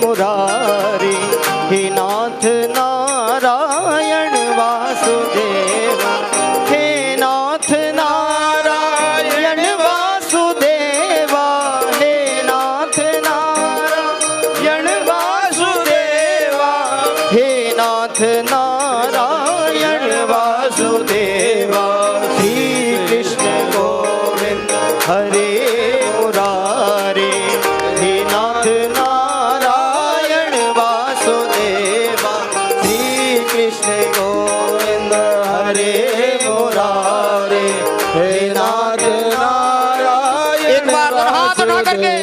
मुरारी, हे नाथ नारायण वासुदेव, हे नाथ नारायण वासुदेवा, हे नाथ नारायण वासुदेवा, हे नाथ नारायण वासुदेवा। श्री कृष्ण गोविंद हरे मुरारी, हे नाथ नारायण वासुदेवा, श्री कृष्ण गोविंद हरे मुरारी, हे नाथ नारायण। एक बार हाथ उठा करके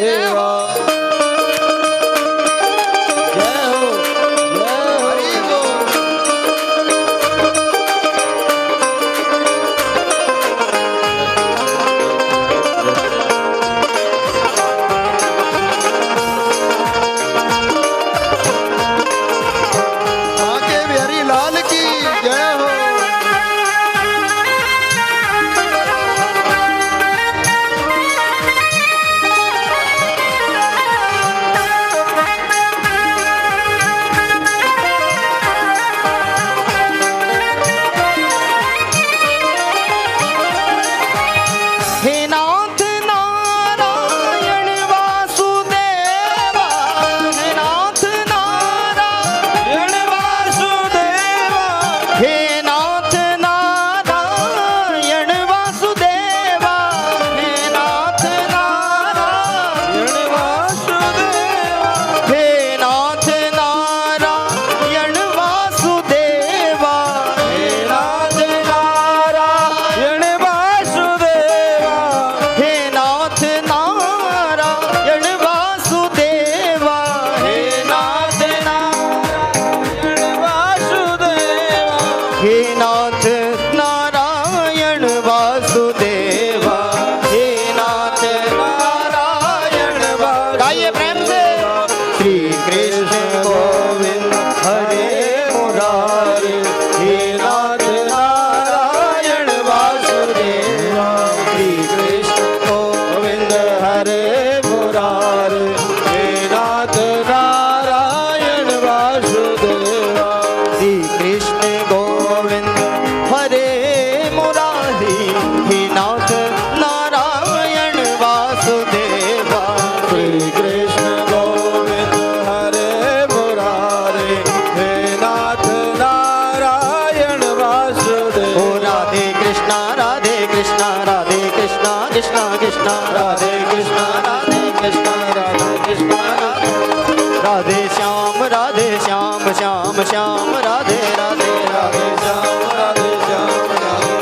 श्याम श्याम राधे राधे, राधे श्याम राधे श्याम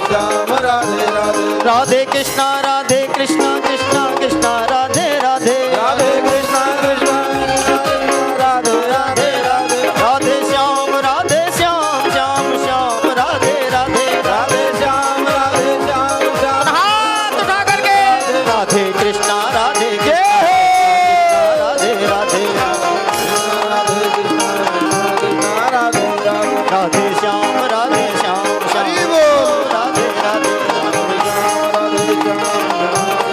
श्याम राधे राधे, राधे कृष्णा कृष्णा कृष्णा राधे राधे, राधे कृष्णा कृष्णा राधे राधे राधे, राधे श्याम श्याम श्याम राधे राधे, राधे श्याम श्याम। हाथ उठा करके राधे कृष्णा राधे राधे राधे, राधे श्याम श्याम राधे राधे,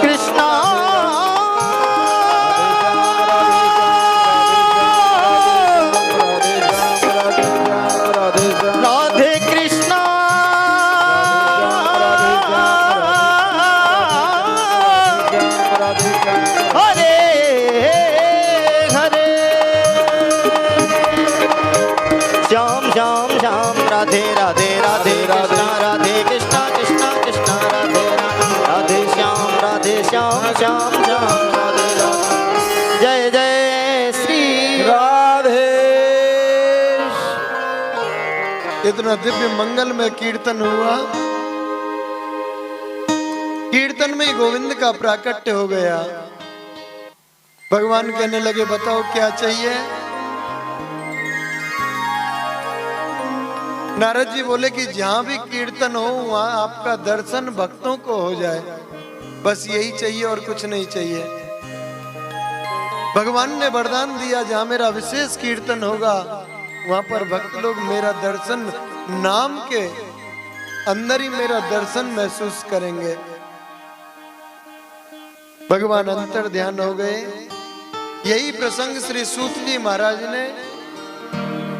कृष्णा राधे कृष्णा हरे हरे, श्याम श्याम श्याम राधे राधे, राधे राधे राधे कृष्णा कृष्णा कृष्णा राधे राधे, श्याम श्याम श्याम राधे राधे। जय जय श्री राधे। इतना दिव्य मंगल में कीर्तन हुआ, कीर्तन में गोविंद का प्राकट्य हो गया। भगवान कहने लगे बताओ क्या चाहिए। नारद जी बोले कि जहां भी कीर्तन हो वहां आपका दर्शन भक्तों को हो जाए, बस यही चाहिए और कुछ नहीं चाहिए। भगवान ने वरदान दिया जहां मेरा विशेष कीर्तन होगा वहां पर भक्त लोग मेरा दर्शन नाम के अंदर ही मेरा दर्शन महसूस करेंगे। भगवान अंतर ध्यान हो गए। यही प्रसंग श्री सूत जी महाराज ने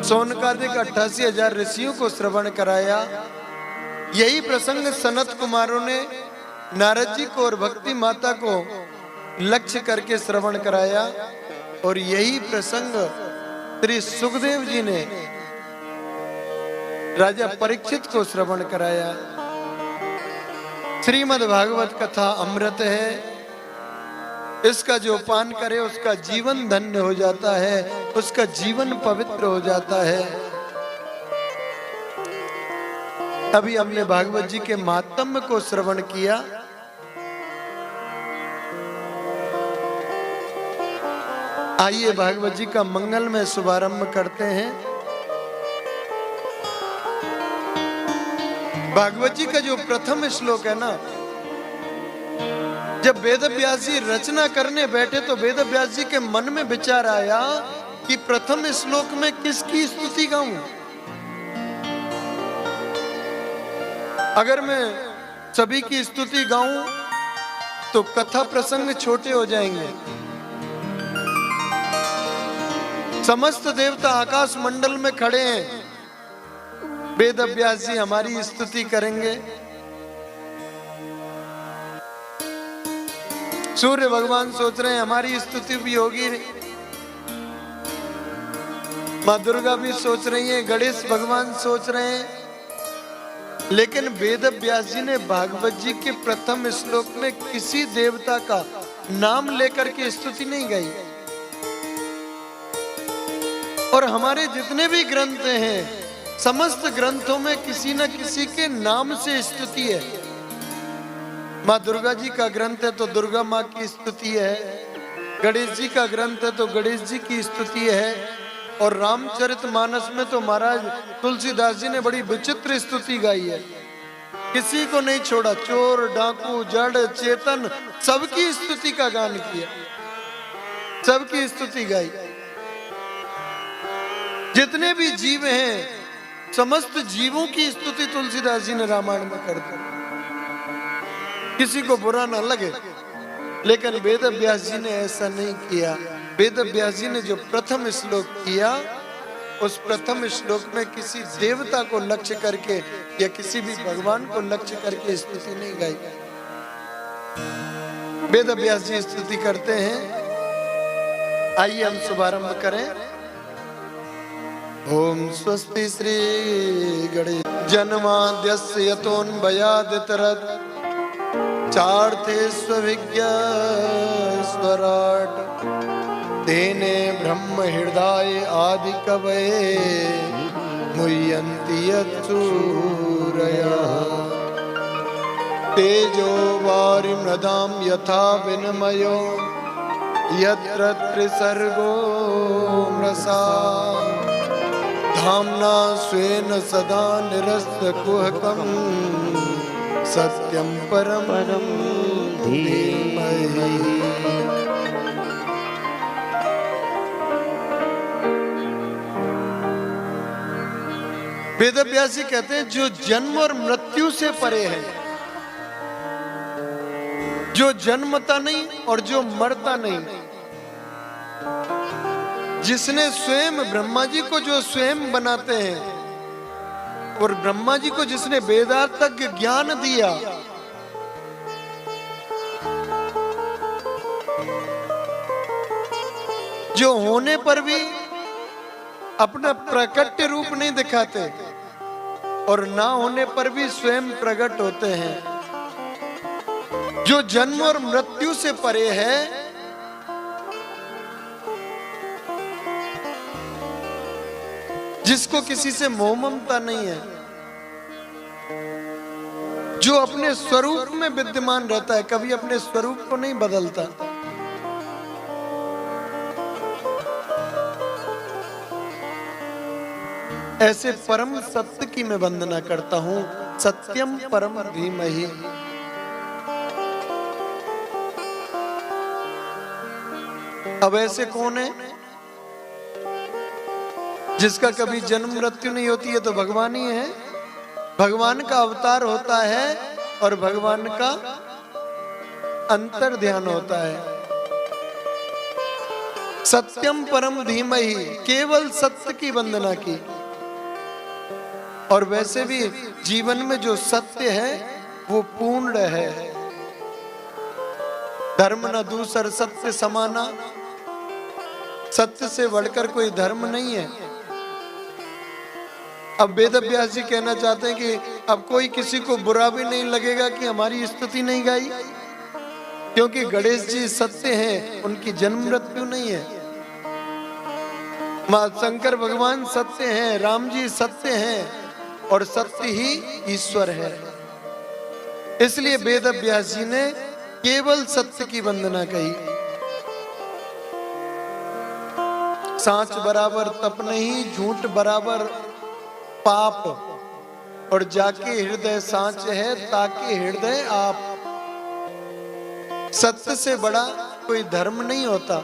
सोनकादिक 88,000 ऋषियों को श्रवण कराया। यही प्रसंग सनत कुमारों ने नारद जी को और भक्ति माता को लक्ष्य करके श्रवण कराया। और यही प्रसंग श्री सुखदेव जी ने राजा परीक्षित को श्रवण कराया। श्रीमद् भागवत कथा अमृत है। इसका जो पान करे उसका जीवन धन्य हो जाता है, उसका जीवन पवित्र हो जाता है। अभी हमने भागवत जी के महात्म्य को श्रवण किया। आइए भागवत जी का मंगलमय शुभारंभ करते हैं। भागवत जी का जो प्रथम श्लोक है ना, जब वेद व्यास जी रचना करने बैठे तो वेद व्यास जी के मन में विचार आया कि प्रथम श्लोक में किसकी स्तुति गाऊं। अगर मैं सभी की स्तुति गाऊं तो कथा प्रसंग छोटे हो जाएंगे। समस्त देवता आकाश मंडल में खड़े हैं, वेद व्यास जी हमारी स्तुति करेंगे। सूर्य भगवान सोच रहे हैं हमारी स्तुति भी होगी, माँ दुर्गा भी सोच रही है, गणेश भगवान सोच रहे हैं। लेकिन वेद व्यास जी ने भागवत जी के प्रथम श्लोक में किसी देवता का नाम लेकर के स्तुति नहीं गाई। और हमारे जितने भी ग्रंथ हैं, समस्त ग्रंथों में किसी न किसी के नाम से स्तुति है। माँ दुर्गा जी का ग्रंथ है तो दुर्गा माँ की स्तुति है, गणेश जी का ग्रंथ है तो गणेश जी की स्तुति है। और रामचरितमानस में तो महाराज तुलसीदास जी ने बड़ी विचित्र स्तुति गाई है, किसी को नहीं छोड़ा, चोर डाकू जड़ चेतन सबकी स्तुति का गान किया, सबकी स्तुति गाई। जितने भी जीव हैं समस्त जीवों की स्तुति तुलसीदास जी ने रामायण में कर दी, किसी को बुरा ना लगे। लेकिन वेद व्यास जी ने ऐसा नहीं किया। वेद व्यास जी ने जो प्रथम श्लोक किया, उस प्रथम श्लोक में किसी देवता को लक्ष्य करके या किसी भी भगवान को लक्ष्य करके स्तुति नहीं गाई। वेद व्यास जी स्तुति करते हैं। आइए हम शुभारंभ करें। ओम स्वस्ति श्री गणेश जन्माद्यस्य यतोऽन्वयादितरत् चार्थेष्वभिज्ञ स्वराट तेने ब्रह्म हृदय आदि कवये मुह्यन्ति यत्सूरयः तेजो वारिमृदां यथा विनिमयो यत्र त्रिसर्गो मृषा धाम्ना स्वेन सदा निरस्तकुहकं सत्यं परं धीमहि। वेद व्यास जी कहते हैं जो जन्म और मृत्यु से परे है, जो जन्मता नहीं और जो मरता नहीं, जिसने स्वयं ब्रह्मा जी को जो स्वयं बनाते हैं और ब्रह्मा जी को जिसने वेदांतज्ञ ज्ञान दिया, जो होने पर भी अपना प्रकट रूप नहीं दिखाते और ना होने पर भी स्वयं प्रकट होते हैं, जो जन्म और मृत्यु से परे है, जिसको किसी से मोह ममता नहीं है, जो अपने स्वरूप में विद्यमान रहता है, कभी अपने स्वरूप को नहीं बदलता। ऐसे परम सत्य की मैं वंदना करता हूं, सत्यम परम धीमहि। अब ऐसे कौन है जिसका कभी जन्म मृत्यु नहीं होती है? तो भगवान ही है। भगवान का अवतार होता है और भगवान का अंतर ध्यान होता है। सत्यम परम धीमहि, केवल सत्य की वंदना की। और वैसे भी जीवन में जो सत्य है वो पूर्ण है। धर्म न दूसर सत्य समाना, सत्य से बढ़कर कोई धर्म नहीं है। अब वेद व्यास जी कहना चाहते हैं कि अब कोई किसी को बुरा भी नहीं लगेगा कि हमारी स्तुति नहीं गाई, क्योंकि गणेश जी सत्य हैं, उनकी जन्म मृत्यु नहीं है। मां शंकर भगवान सत्य हैं, राम जी सत्य हैं, और सत्य ही ईश्वर है। इसलिए वेद व्यास जी ने केवल सत्य की वंदना कही। सांच बराबर तप नहीं, झूठ बराबर पाप, और जाके हृदय सांच है ताके हृदय आप। सत्य से बड़ा कोई धर्म नहीं होता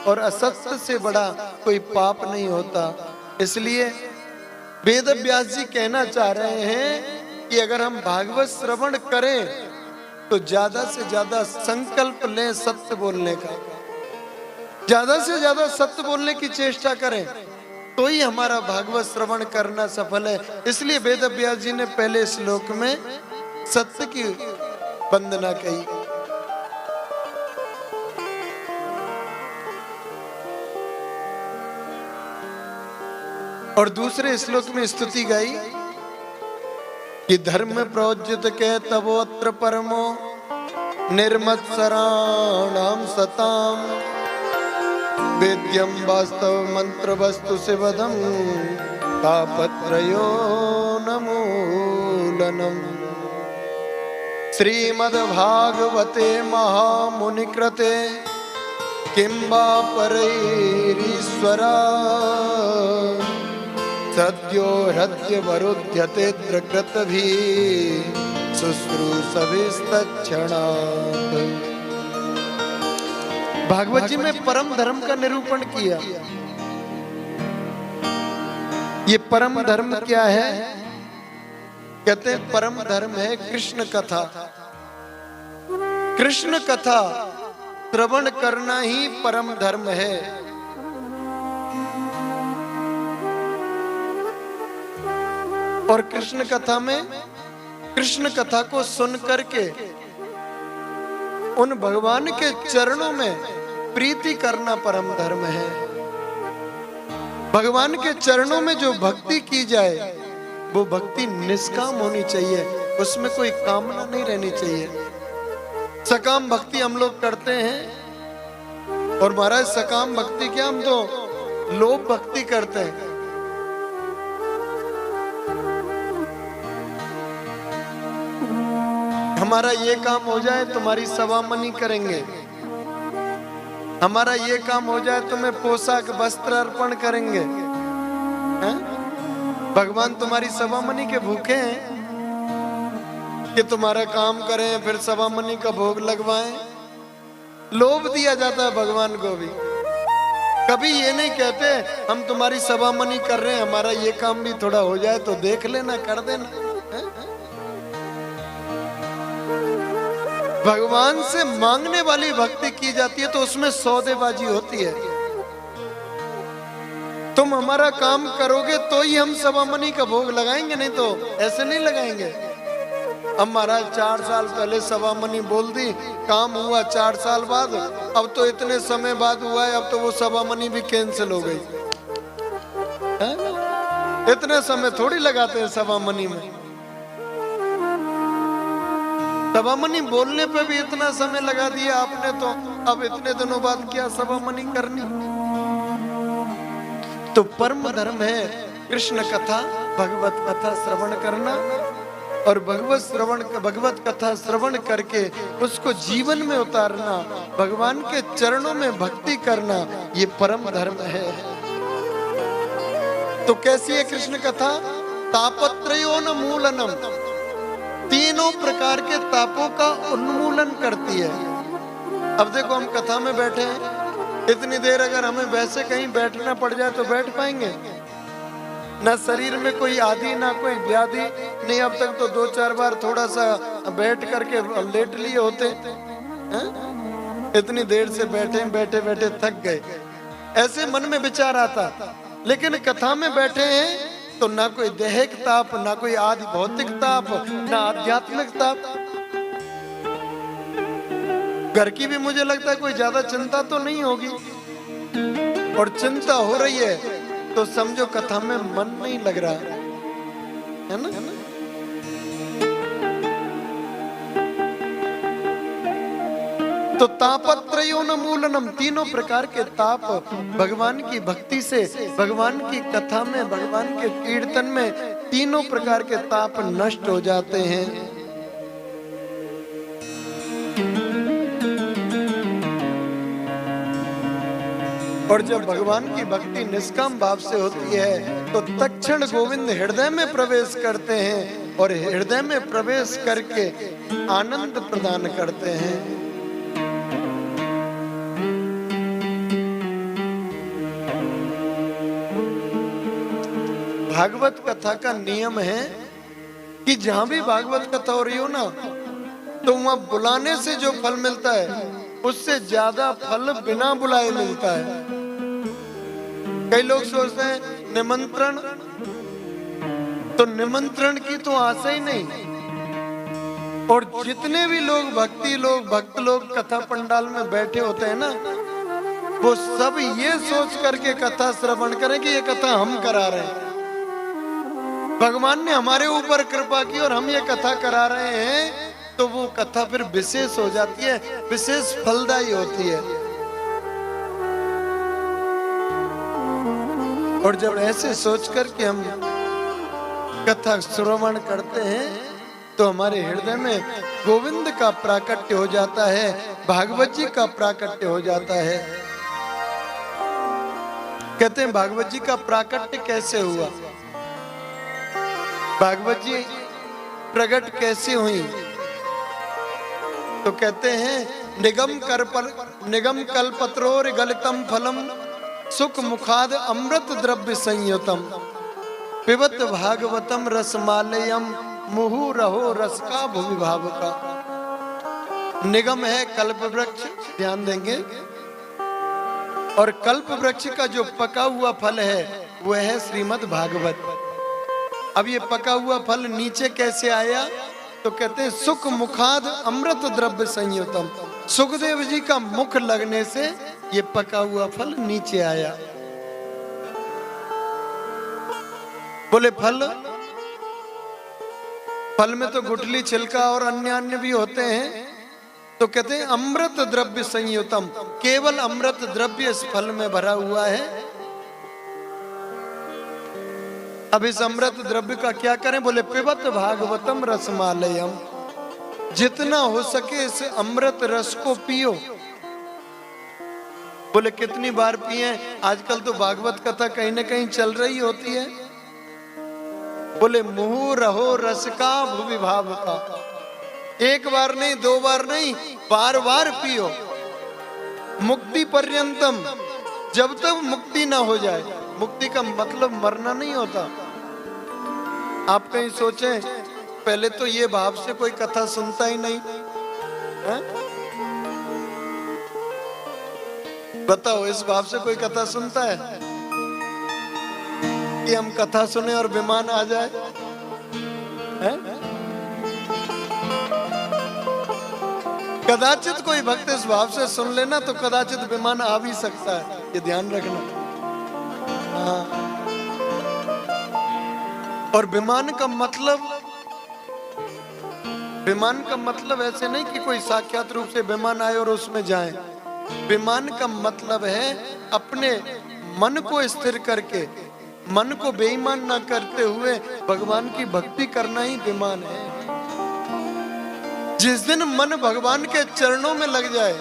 और असत्य से बड़ा कोई पाप नहीं होता। इसलिए वेद व्यास जी कहना चाह रहे हैं कि अगर हम भागवत श्रवण करें तो ज्यादा से ज्यादा संकल्प लें सत्य बोलने का, ज्यादा से ज्यादा सत्य बोलने की चेष्टा करें, तो ही हमारा भागवत श्रवण करना सफल है। इसलिए वेद व्यास जी ने पहले श्लोक में सत्य की वंदना कही। और दूसरे श्लोक में स्तुति गाई कि धर्म प्रोज्जित के तवोत्र परमो निर्मत्सराणाम सताम वेद्यम वास्तव मंत्र वस्तु शिवदम तापत्रयो नमूलनम। श्रीमद्भागवते महामुनिकृते किंबा परैरीश्वरा सद्यो हृदय वरुध्यते द्रकृत भी शुश्रूषभिस्तक्षणात्। भागवत जी में परम धर्म का निरूपण किया। ये परम धर्म क्या है? कहते हैं परम धर्म है कृष्ण कथा। कृष्ण कथा श्रवण करना ही परम धर्म है। और कृष्ण कथा में, कृष्ण कथा को सुन करके उन भगवान के चरणों में प्रीति करना परम धर्म है। भगवान के चरणों में जो भक्ति की जाए वो भक्ति निष्काम होनी चाहिए, उसमें कोई कामना नहीं रहनी चाहिए। सकाम भक्ति हम लोग करते हैं, और महाराज सकाम भक्ति क्या, हम तो लोभ भक्ति करते हैं। हमारा ये काम हो जाए तुम्हारी सवा मनी करेंगे, हमारा ये काम हो जाए तुम्हें पोशाक वस्त्र अर्पण करेंगे। हैं? भगवान तुम्हारी सवा मनी के भूखे हैं कि तुम्हारा काम करें फिर सवा मनी का भोग लगवाएं। लोभ दिया जाता है भगवान को भी। कभी ये नहीं कहते हम तुम्हारी सवा मनी कर रहे हैं, हमारा ये काम भी थोड़ा हो जाए तो देख लेना, कर देना। है? भगवान से मांगने वाली भक्ति की जाती है तो उसमें सौदेबाजी होती है। तुम हमारा काम करोगे तो ही हम सवा मनी का भोग लगाएंगे, नहीं तो ऐसे नहीं लगाएंगे। अब महाराज 4 साल पहले सवा मनी बोल दी, काम हुआ 4 साल बाद, अब तो इतने समय बाद हुआ है, अब तो वो सवा मनी भी कैंसिल हो गई। इतने समय थोड़ी लगाते हैं सवा मनी में। सवा मनी बोलने पे भी इतना समय लगा दिया आपने, तो अब इतने दिनों बाद क्या सवा मनी करनी। तो परम धर्म है कृष्ण कथा, भगवत कथा श्रवण करना, और भगवत कथा श्रवण करके उसको जीवन में उतारना, भगवान के चरणों में भक्ति करना, ये परम धर्म है। तो कैसी है कृष्ण कथा? तापत्रयोन मूलनम, तीनों प्रकार के तापों का उन्मूलन करती है। अब देखो हम कथा में बैठे हैं, इतनी देर अगर हमें वैसे कहीं बैठना पड़ जाए तो बैठ पाएंगे? ना शरीर में कोई आदि ना कोई व्याधि नहीं। अब तक तो 2-4 बार थोड़ा सा बैठ करके लेट लिए होते हैं। इतनी देर से बैठे बैठे बैठे थक गए। ऐसे मन में विचार आता। लेकिन कथा में बैठे हैं तो ना कोई दैहिक ताप, ना कोई आदि भौतिक ताप, ना आध्यात्मिक ताप। घर की भी मुझे लगता है कोई ज्यादा चिंता तो नहीं होगी, और चिंता हो रही है तो समझो कथा में मन नहीं लग रहा है ना। तो तापत्रयो न मूलनम, तीनों प्रकार के ताप भगवान की भक्ति से, भगवान की कथा में, भगवान के कीर्तन में तीनों प्रकार के ताप नष्ट हो जाते हैं। और जब भगवान की भक्ति निष्काम भाव से होती है तो तत्क्षण गोविंद हृदय में प्रवेश करते हैं, और हृदय में प्रवेश करके आनंद प्रदान करते हैं। भागवत कथा का नियम है कि जहां भी भागवत कथा हो रही हो ना, तो वहां बुलाने से जो फल मिलता है उससे ज्यादा फल बिना बुलाए मिलता है। कई लोग सोचते हैं निमंत्रण, तो निमंत्रण की तो आशा ही नहीं। और जितने भी लोग भक्त लोग कथा पंडाल में बैठे होते हैं ना, वो सब ये सोच करके कथा श्रवण करें कि ये कथा हम करा रहे हैं, भगवान ने हमारे ऊपर कृपा की और हम ये कथा करा रहे हैं, तो वो कथा फिर विशेष हो जाती है, विशेष फलदायी होती है। और जब ऐसे सोच कर के हम कथा श्रवण करते हैं तो हमारे हृदय में गोविंद का प्राकट्य हो जाता है, भागवत जी का प्राकट्य हो जाता है। कहते हैं भागवत जी का प्राकट्य कैसे हुआ, भागवत जी प्रकट कैसे हुई, तो कहते हैं निगम कल्पत्रोर गलितम फलम सुख मुखाद अमृत द्रव्य संयुतम पिबत भागवतम रसमालयम मुहु रहो रस का भूमि भाव का। निगम है कल्प वृक्ष, ध्यान देंगे, और कल्प वृक्ष का जो पका हुआ फल है वह है श्रीमद् भागवत। अब ये पका हुआ फल नीचे कैसे आया, तो कहते हैं सुख मुखाद अमृत द्रव्य संयुतम, सुखदेव जी का मुख लगने से ये पका हुआ फल नीचे आया। बोले फल में तो गुठली छिलका और अन्य भी होते हैं, तो कहते हैं अमृत द्रव्य संयुतम, केवल अमृत द्रव्य इस फल में भरा हुआ है। अब इस अमृत द्रव्य का क्या करें, बोले पिबत भागवतम रसमालयम, जितना हो सके इस अमृत रस को पियो। बोले कितनी बार पिए, आजकल तो भागवत कथा कहीं ना कहीं चल रही होती है। बोले मुहु रहो रस का भूमि भाव का, एक बार नहीं, दो बार नहीं, बार बार पियो। मुक्ति पर्यंतम, जब तक मुक्ति ना हो जाए। मुक्ति का मतलब मरना नहीं होता। आप कहीं सोचें, पहले तो ये भाव से कोई कथा सुनता ही नहीं है? बताओ, इस भाव से कोई कथा सुनता है कि हम कथा सुने और विमान आ जाए? है? कदाचित कोई भक्त इस भाव से सुन लेना तो कदाचित विमान आ भी सकता है, ये ध्यान रखना। हाँ। और विमान का मतलब ऐसे नहीं कि कोई साक्षात रूप से विमान आए और उसमें जाए। विमान का मतलब है अपने मन को स्थिर करके, मन को बेईमान ना करते हुए भगवान की भक्ति करना ही विमान है। जिस दिन मन भगवान के चरणों में लग जाए,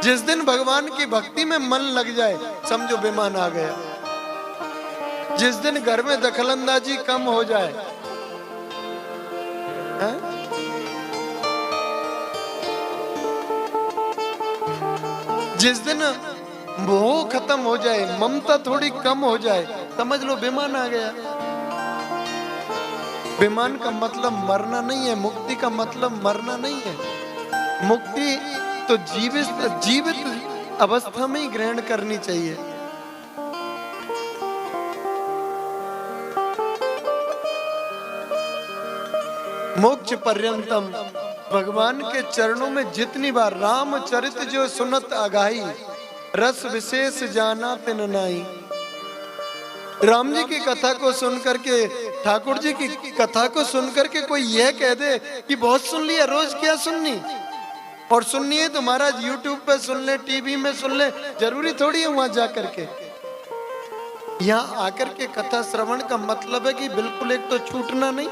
जिस दिन भगवान की भक्ति में मन लग जाए, समझो विमान आ गया। जिस दिन घर में दखलंदाजी कम हो जाए, है? जिस दिन मोह खत्म हो जाए, ममता थोड़ी कम हो जाए, समझ लो विमान आ गया। विमान का मतलब मरना नहीं है, मुक्ति का मतलब मरना नहीं है। मुक्ति तो जीवित अवस्था में ही ग्रहण करनी चाहिए। मोक्ष पर्यंतम, भगवान के चरणों में जितनी बार रामचरित जो सुनत आगाही, रस विशेष जाना तिन नाई। राम जी की कथा को सुन करके, ठाकुर जी की कथा को सुन करके कोई यह कह दे कि बहुत सुन लिया, रोज क्या सुननी, और सुननी है तो महाराज यूट्यूब पे सुन ले, टीवी में सुन ले, जरूरी थोड़ी है वहां जा करके। यहाँ आकर के कथा श्रवण का मतलब है कि बिल्कुल एक तो छूटना नहीं,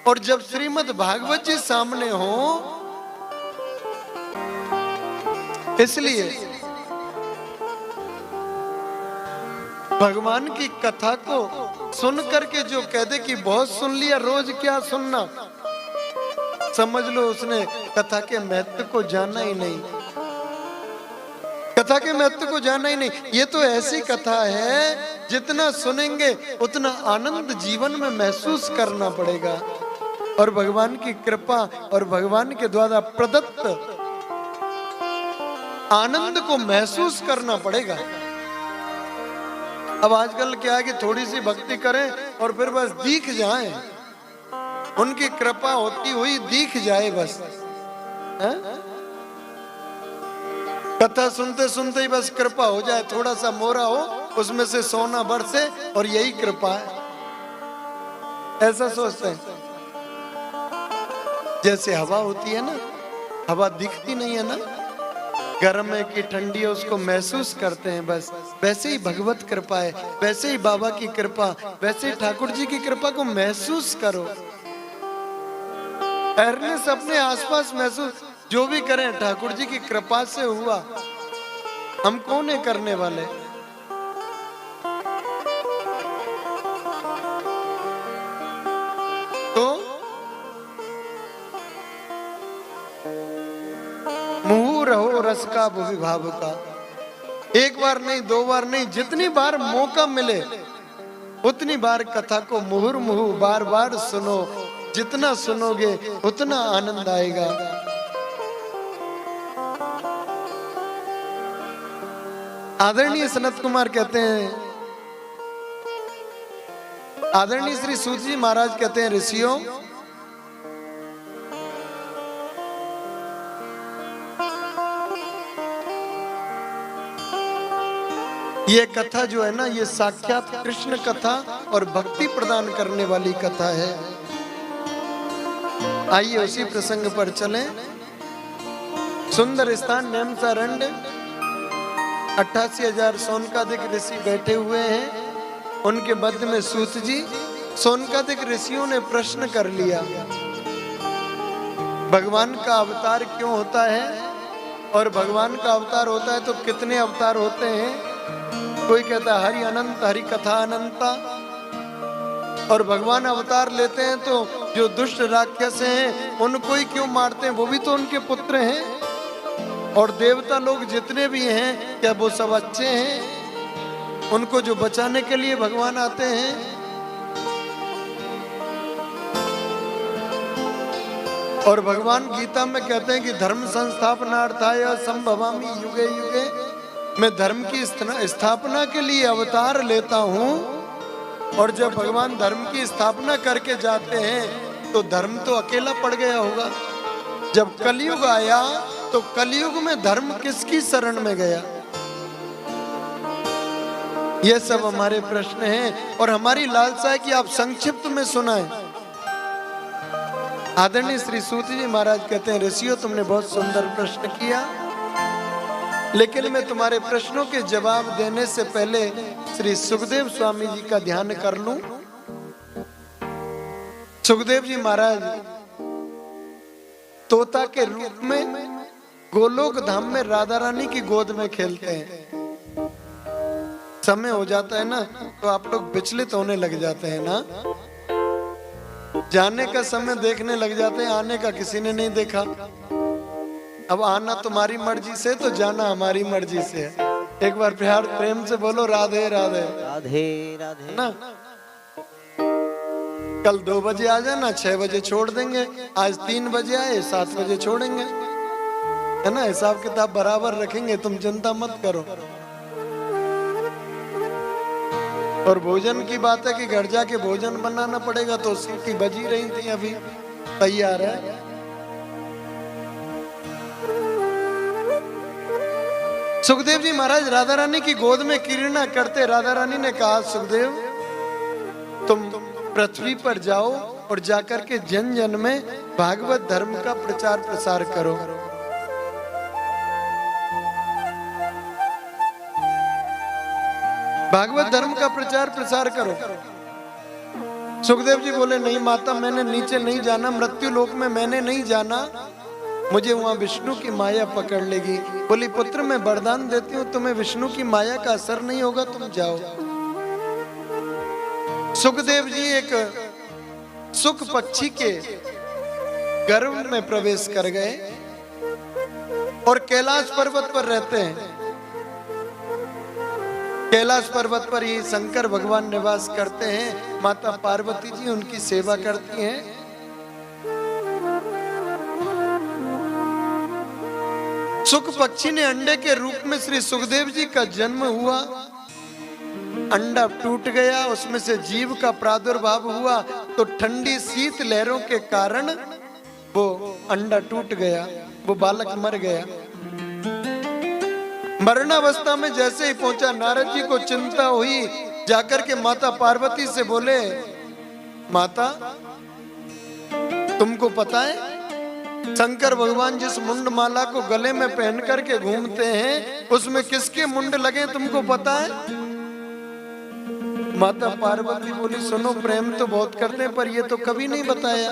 और जब श्रीमद् भागवत जी सामने हो, इसलिए भगवान की कथा को सुन करके जो कह दे कि बहुत सुन लिया, रोज क्या सुनना, समझ लो उसने कथा के महत्व को जाना ही नहीं। कथा के महत्व को जाना ही नहीं। ये तो ऐसी कथा है जितना सुनेंगे उतना आनंद जीवन में महसूस करना पड़ेगा, और भगवान की कृपा और भगवान के द्वारा प्रदत्त आनंद को महसूस करना पड़ेगा। अब आजकल क्या है कि थोड़ी सी भक्ति करें और फिर बस दिख जाए, उनकी कृपा होती हुई दिख जाए बस, है? कथा सुनते सुनते ही बस कृपा हो जाए, थोड़ा सा मोरा हो उसमें से सोना बरसे और यही कृपा है, ऐसा सोचते हैं। जैसे हवा होती है ना, हवा दिखती नहीं है ना, गर्म है कि ठंडी है उसको महसूस करते हैं बस, वैसे ही भगवत कृपा है, वैसे ही बाबा की कृपा, वैसे ही ठाकुर जी की कृपा को महसूस करो। एयरनेस अपने आसपास महसूस, जो भी करें ठाकुर जी की कृपा से हुआ, हम कौन है करने वाले। तो मुहु रहो रस का विभाव का, एक बार नहीं, दो बार नहीं, जितनी बार मौका मिले उतनी बार कथा को मुहुर्मुहु बार बार सुनो, जितना सुनोगे उतना आनंद आएगा। आदरणीय सनत कुमार कहते हैं, आदरणीय श्री सूत जी महाराज कहते हैं, ऋषियों ये कथा जो है ना, ये साक्षात कृष्ण कथा और भक्ति प्रदान करने वाली कथा है। आइए उसी प्रसंग पर चलें। सुंदर स्थान नेमसारण्य, 88,000 सोनकादिक ऋषि बैठे हुए हैं, उनके मध्य में सूत जी। सोनकादिक ऋषियों ने प्रश्न कर लिया, भगवान का अवतार क्यों होता है, और भगवान का अवतार होता है तो कितने अवतार होते हैं। कोई कहता है हरि अनंत, हरि कथा अनंता, और भगवान अवतार लेते हैं तो जो दुष्ट राक्षस हैं उनको ही क्यों मारते हैं, वो भी तो उनके पुत्र हैं। और देवता लोग जितने भी हैं क्या वो सब अच्छे हैं, उनको जो बचाने के लिए भगवान आते हैं। और भगवान गीता में कहते हैं कि धर्म संस्थापनार्थाय संभवामि युगे युगे, मैं धर्म की स्थापना के लिए अवतार लेता हूँ। और जब भगवान धर्म की स्थापना करके जाते हैं तो धर्म तो अकेला पड़ गया होगा। जब कलयुग आया तो कलयुग में धर्म किसकी शरण में गया। ये सब हमारे प्रश्न हैं और हमारी लालसा है कि आप संक्षिप्त में सुनाएं। आदरणीय श्री सूत जी महाराज कहते हैं, ऋषियों तुमने बहुत सुंदर प्रश्न किया, लेकिन मैं तुम्हारे प्रश्नों के जवाब देने से पहले श्री सुखदेव स्वामी जी का ध्यान कर लूं। सुखदेव जी महाराज तोता के रूप में गोलोक धाम में राधा रानी की गोद में खेलते हैं। समय हो जाता है ना तो आप लोग विचलित होने लग जाते हैं ना, जाने का समय देखने लग जाते हैं, आने का किसी ने नहीं देखा। अब आना तुम्हारी मर्जी से तो जाना हमारी मर्जी से है। एक बार प्यार प्रेम से बोलो राधे राधे राधे राधे ना। कल 2 बजे आ जाना, 6 बजे छोड़ देंगे। आज 3 बजे आए, 7 बजे छोड़ेंगे। है ना, हिसाब किताब बराबर रखेंगे, तुम चिंता मत करो। और भोजन की बात है कि घर जाके भोजन बनाना पड़ेगा, तो सीटी बजी रही थी, अभी तैयार है। सुखदेव जी महाराज राधा रानी की गोद में क्रीड़ा करते, राधा रानी ने कहा सुखदेव तुम पृथ्वी पर जाओ और जाकर के जन जन में भागवत धर्म का प्रचार प्रसार करो। भागवत धर्म का प्रचार प्रसार करो। सुखदेव जी बोले नहीं माता, मैंने नीचे नहीं जाना, मृत्यु लोक में मैंने नहीं जाना, मुझे वहां विष्णु की माया पकड़ लेगी। बोली पुत्र मैं वरदान देती हूँ, तुम्हें विष्णु की माया का असर नहीं होगा, तुम जाओ। सुखदेव जी एक सुख पक्षी के गर्भ में प्रवेश कर गए और कैलाश पर्वत पर रहते हैं। कैलाश पर्वत पर ही शंकर भगवान निवास करते हैं, माता पार्वती जी उनकी सेवा करती हैं। सुख पक्षी ने अंडे के रूप में श्री सुखदेव जी का जन्म हुआ। अंडा टूट गया, उसमें से जीव का प्रादुर्भाव हुआ, तो ठंडी शीत लहरों के कारण वो अंडा टूट गया, वो बालक मर गया। मरणावस्था में जैसे ही पहुंचा, नारद जी को चिंता हुई, जाकर के माता पार्वती से बोले माता तुमको पता है शंकर भगवान जिस मुंड माला को गले में पहन करके घूमते हैं उसमें किसके मुंड लगे तुमको पता है? माता पार्वती बोली सुनो, प्रेम तो बहुत करते हैं पर ये तो कभी नहीं बताया।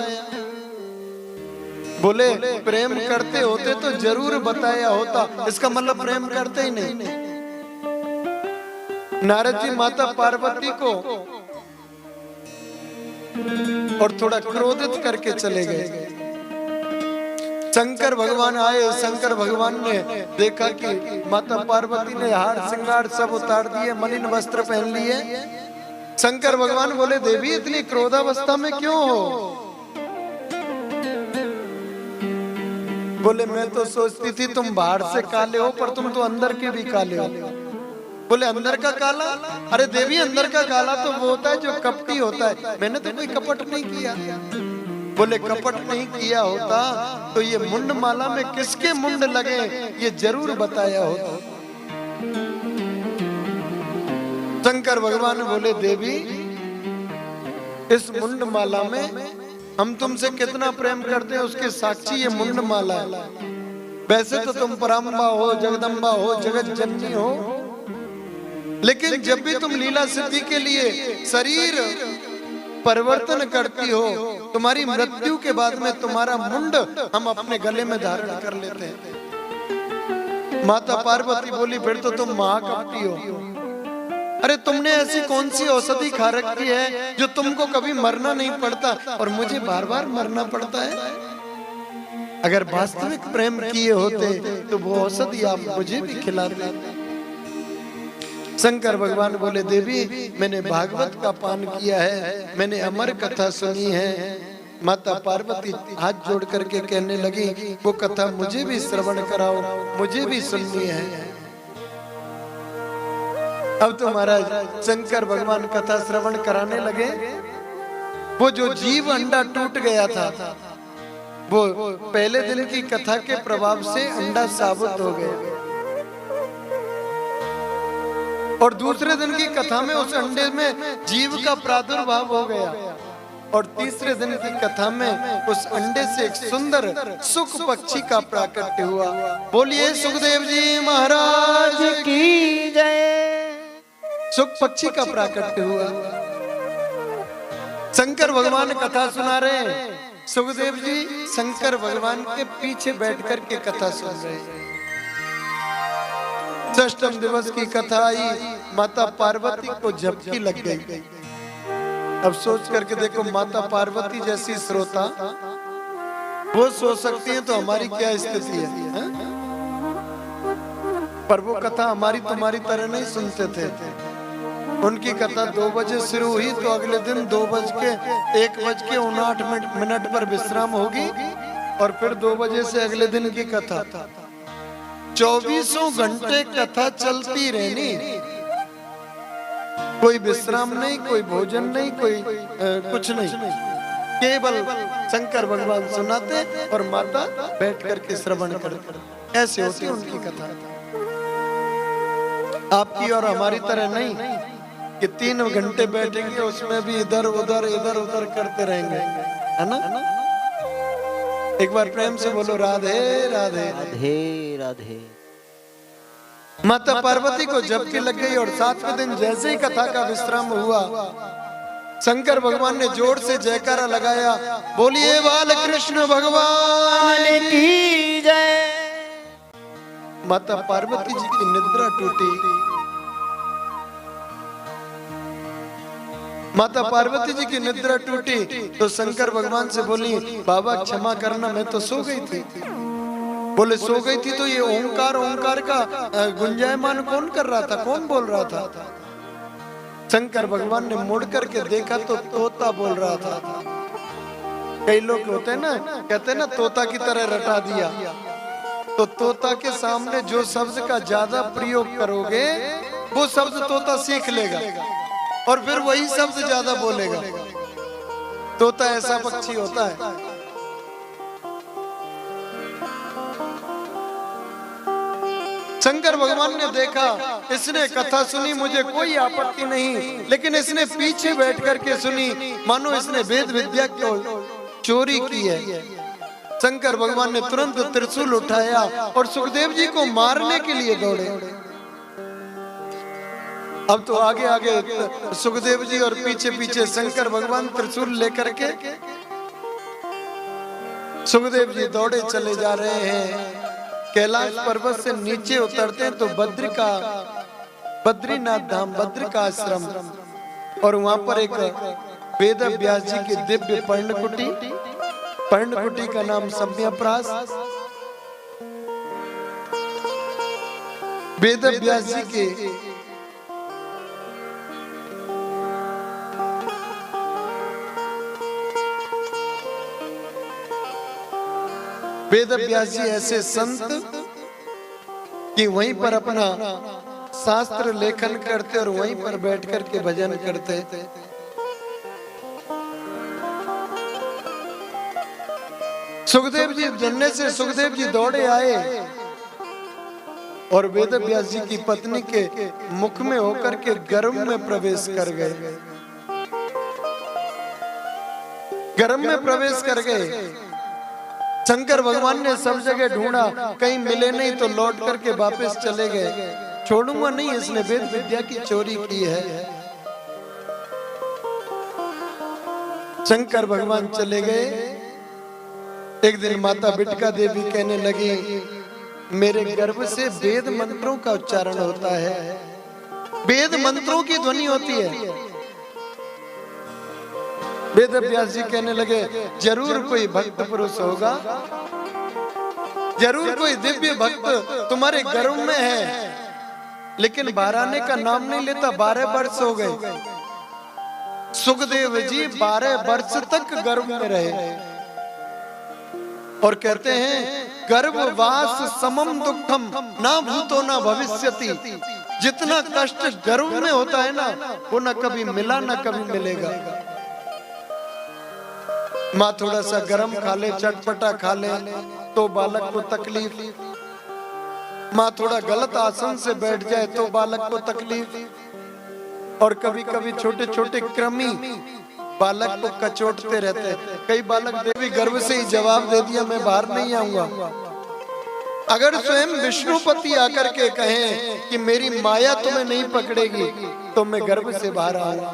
बोले प्रेम करते होते तो जरूर बताया होता, इसका मतलब प्रेम करते ही नहीं। नारद जी माता पार्वती को और थोड़ा क्रोधित करके चले गए। शंकर भगवान आए, शंकर भगवान ने देखा कि माता पार्वती ने हार श्रृंगार सब उतार दिए, मलिन वस्त्र पहन लिए। शंकर भगवान बोले देवी इतनी क्रोधावस्था में क्यों हो? बोले मैं तो सोचती थी तुम बाहर से काले हो पर तुम तो अंदर के भी काले हो। बोले अंदर का काला? अरे देवी अंदर का काला तो वो होता है जो कपटी होता है, मैंने तो कोई कपट नहीं किया। बोले कपट नहीं किया होता तो ये मुंड माला में किसके मुंड लगे ये जरूर बताया होता। शंकर भगवान बोले देवी इस मुंड माला में हम तुमसे कितना प्रेम करते हैं उसके साक्षी ये मुंड माला है। वैसे तो तुम पराम्बा हो, जगदम्बा हो, जगत जननी हो, लेकिन जब भी तुम लीला सिद्धि के लिए शरीर परिवर्तन करती हो, तुम्हारी मृत्यु के बाद में तुम्हारा मुंड हम अपने गले में धारण कर लेते हैं। माता पार्वती बोली फिर तो तुम महाकपटी हो। अरे तुमने ऐसी कौन सी औषधि खा रखी है जो तुमको कभी मरना नहीं पड़ता और मुझे बार बार मरना पड़ता है? अगर वास्तविक प्रेम किए होते तो वो औषधि आप मुझे भी खिलाते। शंकर भगवान बोले देवी मैंने भागवत का पान किया है, मैंने अमर कथा सुनी है। माता पार्वती हाथ जोड़ करके कहने लगी वो कथा मुझे भी श्रवण कराओ, मुझे भी सुननी है। अब तो महाराज शंकर भगवान कथा श्रवण कराने लगे। वो जो जीव अंडा टूट गया था वो पहले दिन की कथा के प्रभाव से अंडा साबित हो गया और दूसरे दिन की कथा में उस अंडे में जीव का प्रादुर्भाव हो गया और तीसरे दिन की कथा में उस अंडे से एक सुंदर सुख पक्षी का प्राकट्य हुआ। बोलिए सुखदेव जी महाराज की जय। सुख पक्षी का प्राकट्य हुआ। शंकर भगवान कथा सुना रहे हैं, सुखदेव जी शंकर भगवान के पीछे बैठ कर के कथा सुन रहे हैं। षष्ठम दिवस की कथा आई, माता पार्वती को झपकी लग गई। अब सोच करके देखो माता पार्वती जैसी श्रोता वो सो सकती है तो हमारी क्या स्थिति है? पर वो कथा हमारी तुम्हारी तरह नहीं सुनते थे। उनकी कथा 2 बजे शुरू हुई तो अगले दिन 1:59 पर विश्राम होगी और फिर 2 बजे से अगले दिन की कथा। 24 घंटे कथा चलती रहनी, कोई विश्राम नहीं, कोई भोजन नहीं, कोई कुछ नहीं, केवल शंकर भगवान सुनाते और माता बैठ करके श्रवण करते। ऐसे होती उनकी कथा। आपकी और हमारी तरह नहीं कि 3 घंटे बैठेंगे उसमें भी इधर उधर करते रहेंगे, है ना? एक बार प्रेम से बोलो राधे राधे राधे राधे। माता पार्वती को झपकी लग गई और 7वें दिन जैसे ही कथा का विश्राम हुआ, शंकर भगवान ने जोर से जयकारा लगाया, बोलिए बाल कृष्ण भगवान की जय। माता पार्वती जी की निद्रा टूटी। माता पार्वती जी की निद्रा टूटी तो शंकर भगवान से बोली, बाबा क्षमा करना, मैं तो सो गई थी। बोले सो गई थी तो ये ओंकार का गुंजायमान कौन कर रहा था, कौन बोल रहा था? शंकर भगवान ने मुड़ करके देखा तो तोता बोल रहा था। कई लोग होते हैं ना, कहते हैं ना तोता की तरह रटा दिया, तो तोता के सामने जो शब्द का ज्यादा प्रयोग करोगे वो शब्द तोता सीख लेगा और फिर वही शब्द ज्यादा बोलेगा। तोता ऐसा पक्षी होता है। शंकर भगवान ने देखा, इसने कथा सुनी, मुझे कोई आपत्ति नहीं, लेकिन इसने पीछे बैठ करके सुनी, मानो इसने वेद विद्या को चोरी की है। शंकर भगवान ने तुरंत त्रिशूल उठाया और सुखदेव जी को मारने के लिए दौड़े। अब तो आगे आगे सुखदेव जी और पीछे पीछे शंकर भगवान त्रिशूल लेकर के। सुखदेव जी दौड़े चले जा रहे हैं। कैलाश पर्वत से नीचे उतरते हैं तो बद्रीनाथ धाम, बद्री का आश्रम, और वहां पर एक वेद व्यास जी की दिव्य पर्णकुटी का नाम सम्यप्रास। वेद व्यास जी के वेद व्यास जी ऐसे संत कि वहीं पर अपना शास्त्र लेखन करते और वहीं पर बैठ कर के भजन करते। सुखदेव जी जनने से सुखदेव जी दौड़े आए और वेद व्यास जी की पत्नी के मुख में होकर के गर्भ में प्रवेश कर गए। गर्भ में प्रवेश कर गए। शंकर भगवान ने सब जगह ढूंढा, कहीं मिले नहीं तो लौट करके वापस चले गए। छोड़ूंगा नहीं, इसने वेद विद्या की चोरी की है। शंकर भगवान चले गए। एक दिन माता बिटका देवी कहने लगी, मेरे गर्भ से वेद मंत्रों का उच्चारण होता है, वेद मंत्रों की ध्वनि होती है। वेद व्यास जी कहने लगे, जरूर कोई भक्त पुरुष होगा, जरूर कोई दिव्य भक्त तुम्हारे गर्भ में है, लेकिन बाहर आने का नाम नहीं लेता। 12 वर्ष हो गए। सुखदेव जी 12 वर्ष तक गर्भ में रहे और कहते हैं, गर्भवास समम दुखम ना भूतो ना भविष्यति। जितना कष्ट गर्भ में होता है ना, वो ना कभी मिला ना कभी मिलेगा। माँ थोड़ा सा गरम खा ले, चटपटा खा ले तो बालक को तकलीफ, माँ थोड़ा गलत आसन से बैठ जाए तो बालक को तकलीफ, और कभी कभी छोटे छोटे कृमि बालक को कचोटते रहते हैं। कई बालक देवी गर्भ से ही जवाब दे दिया, मैं बाहर नहीं आऊंगा। अगर स्वयं विष्णुपति आकर के कहें कि मेरी माया तुम्हें नहीं पकड़ेगी तो मैं गर्भ से बाहर आऊंगा।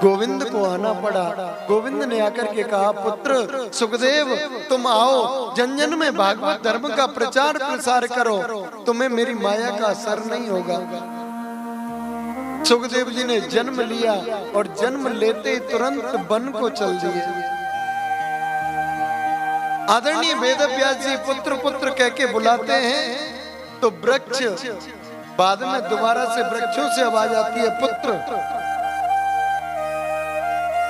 गोविंद को आना पड़ा। गोविंद ने आकर के कहा, पुत्र सुखदेव तुम आओ, जन जन में भागवत धर्म का प्रचार प्रसार करो, तुम्हें मेरी माया का असर नहीं होगा। सुखदेव जी ने जन्म लिया और जन्म लेते ही तुरंत वन को चल दिए। आदरणीय वेद व्यास जी पुत्र पुत्र कह के बुलाते हैं तो वृक्ष बाद में दोबारा से वृक्षों से आवाज आती है, पुत्र।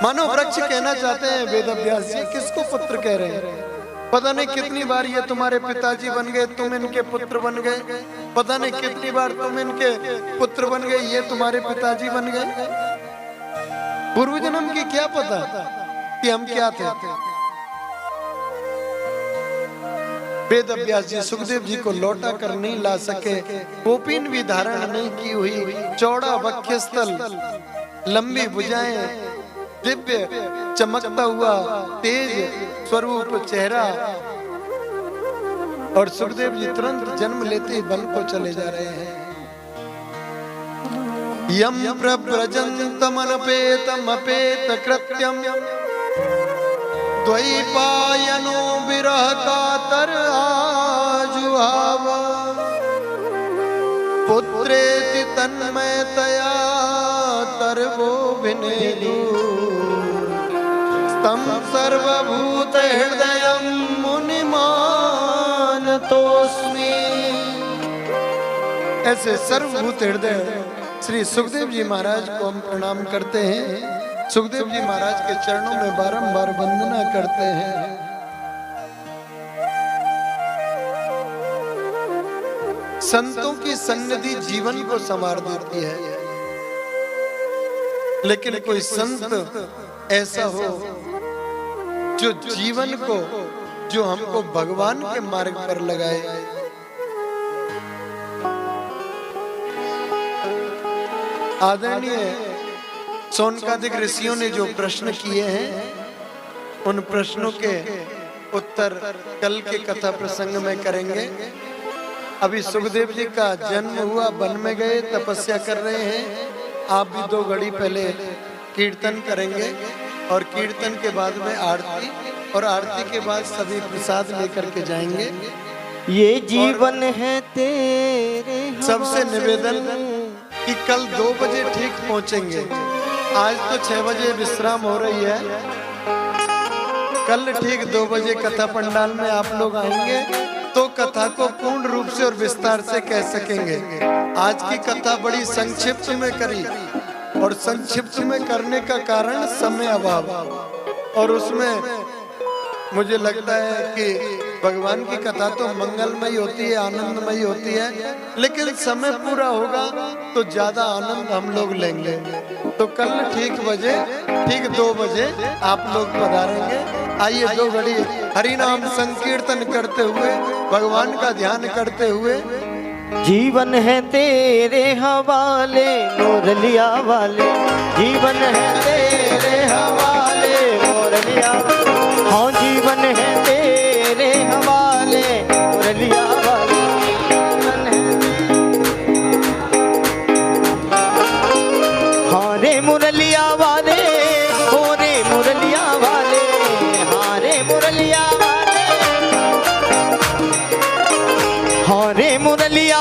मानो वृक्ष कहना चाहते हैं वेद व्यास जी, किसको पुत्र कह रहे हैं? पता नहीं कितनी बार ये तुम्हारे पिताजी बन गए, तुम इनके पुत्र बन गए। पता नहीं कितनी बार तुम इनके पुत्र बन गए, ये तुम्हारे पिताजी बन गए। पूर्व जन्म की क्या पता कि हम क्या थे। वेद व्यास जी सुखदेव जी को लौटा कर नहीं ला सके, कोपिन भी धारण नहीं की हुई, चौड़ा वक्षस्थल, लंबी भुजाएं, दिव्य चमकता हुआ तेज स्वरूप चेहरा, और सुखदेव जी तुरंत जन्म लेते ही वन को चले जा रहे हैं। यम प्रव्रजन्तमनपेतमपेत कृत्यम द्वैपायनो विरह कातर आजुहाव पुत्रेति तन्मयतया तरवो विनेदु तम सर्वभूत हृदयं मुनिमानतोस्मि। ऐसे सर्वभूत हृदय श्री सुखदेव जी महाराज को हम प्रणाम करते हैं। सुखदेव जी महाराज के चरणों में बारंबार वंदना करते हैं। संतों की सन्निधि जीवन को संवार देती है, लेकिन कोई संत ऐसा हो जो जीवन को, जो हमको भगवान के मार्ग पर लगाए। आदरणीय सोनकादिक ऋषियों ने जो प्रश्न किए हैं, उन प्रश्नों के उत्तर कल के कथा प्रसंग में करेंगे। अभी सुखदेव जी का जन्म हुआ, वन में गए, तपस्या कर रहे हैं। आप भी 2 घड़ी पहले कीर्तन करेंगे, और कीर्तन के बाद में आरती, और आरती के बाद सभी प्रसाद लेकर के जाएंगे। ये जीवन है तेरे। सबसे निवेदन कि कल 2 बजे ठीक पहुंचेंगे। आज तो 6 बजे विश्राम हो रही है, कल ठीक 2 बजे कथा पंडाल में आप लोग आएंगे तो कथा को पूर्ण रूप से और विस्तार से कह सकेंगे। आज की कथा बड़ी संक्षिप्त में करी, और संक्षिप्त में करने का कारण समय अभाव, और उसमें मुझे लगता है कि भगवान की कथा तो मंगलमयी होती है, आनंदमयी होती है, लेकिन समय पूरा होगा तो ज्यादा आनंद हम लोग लेंगे। तो कल ठीक 2 बजे आप लोग पधारेंगे। आइए 2 घड़ी हरि नाम संकीर्तन करते हुए, भगवान का ध्यान करते हुए। जीवन है तेरे हवाले मुरलिया वाले, जीवन है तेरे हवाले मुरलिया, हाँ जीवन है तेरे हवाले मुरलिया वाले, जीवन है। हाँ रे मुरलिया वाले, हो रे मुरलिया वाले, हाँ रे मुरलिया वाले, हाँ रे मुरलिया